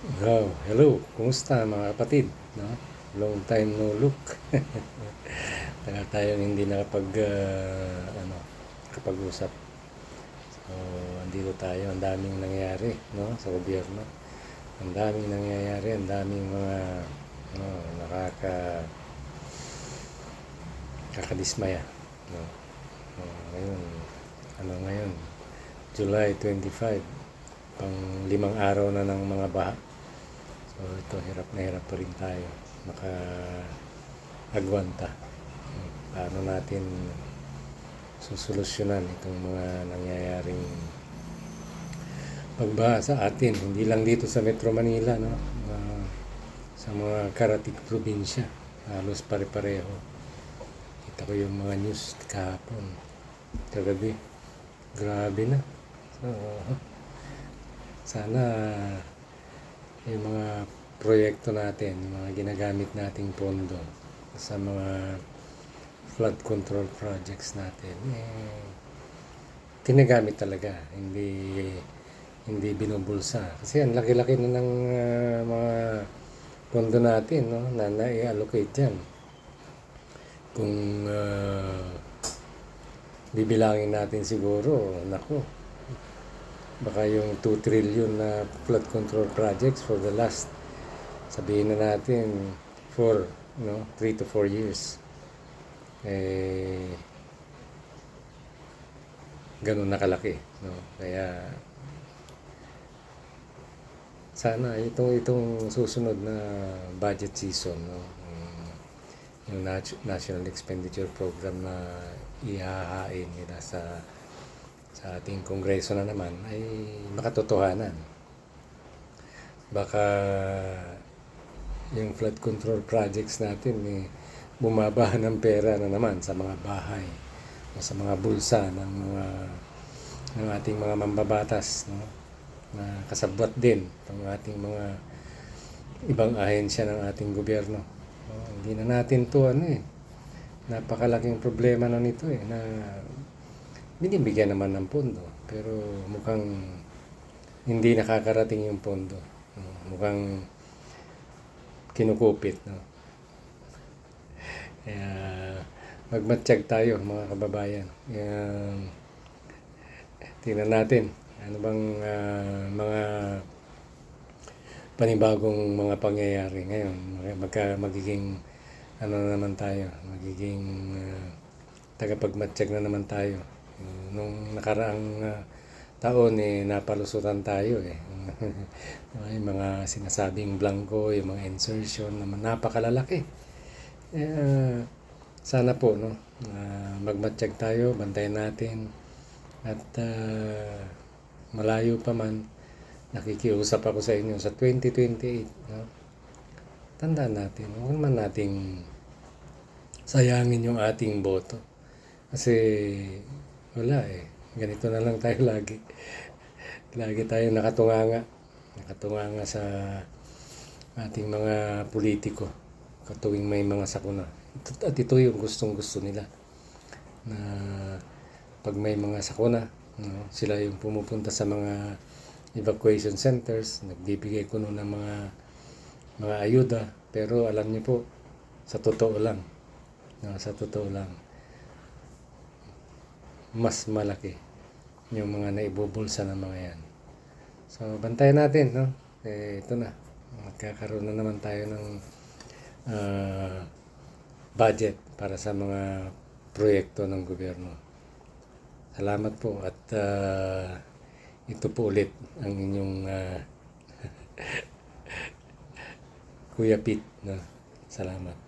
Oh, hello. Kumusta mga kapatid? No? Long time no look. Tagal tayong hindi kapag-usap. So, andito tayo. Ang daming nangyayari, no, sa gobyerno. Ang daming nangyayari, ang daming mga no, kakadismaya, no. Ngayon, ngayon? July 25, pang 5 araw na ng mga baha. So ito, hirap na hirap pa rin tayo maka-agwanta. Paano natin susolusyonan itong mga nangyayaring pagbaha sa atin, hindi lang dito sa Metro Manila, no? Sa mga karatig probinsya, halos pare-pareho. Kita ko yung mga news kahapon, kagabi, grabe na. So, sana yung mga proyekto natin, yung mga ginagamit nating pondo sa mga flood control projects natin, ginagamit talaga, hindi binubulsa. Kasi ang laki-laki na ng mga pondo natin, no, na i-allocate dyan. Kung bibilangin natin siguro, nako, baka yung 2 trillion na flood control projects for the last, sabihin na natin, 3 to 4 years. Ganun nakalaki, no? Kaya sana itong susunod na budget season, no, yung National Expenditure Program na ihahain nila sa ating kongreso na naman ay makatotohanan. Baka yung flood control projects natin bumaba ng pera na naman sa mga bahay o sa mga bulsa ng ating mga mambabatas, no, na kasabwat din ng ating mga ibang ahensya ng ating gobyerno. Hindi na natin to napakalaking problema na nito na binibigyan naman ng pondo, pero mukhang hindi nakakarating yung pondo, no? Mukhang kinukupit, no? Kaya magmatsyag tayo mga kababayan. Tingnan natin ano bang mga panibagong mga pangyayari ngayon. Magiging naman tayo, magiging tagapagmatsyag na naman tayo. Nung nakaraang taon napalusutan tayo yung mga sinasabing blanco, yung mga insertion naman napakalalaki. Sana po, no, magmatsyag tayo, bantayan natin, at malayo pa man, nakikiusap ako sa inyo sa 2028, no? Tandaan natin, huwag naman nating sayangin yung ating boto. Kasi wala ganito na lang tayo lagi. Lagi tayo nakatunganga sa ating mga politiko katuwing may mga sakuna. At ito yung gustong-gusto nila, na pag may mga sakuna, no, sila yung pumupunta sa mga evacuation centers, nagbibigay kuno ng mga ayuda, pero alam niyo po, sa totoo lang, mas malaki yung mga naibubulsa ng mga yan. So, bantayan natin, no? Ito na, magkakaroon na naman tayo ng budget para sa mga proyekto ng gobyerno. Salamat po, at ito po ulit ang inyong Kuya Pete, no? Salamat.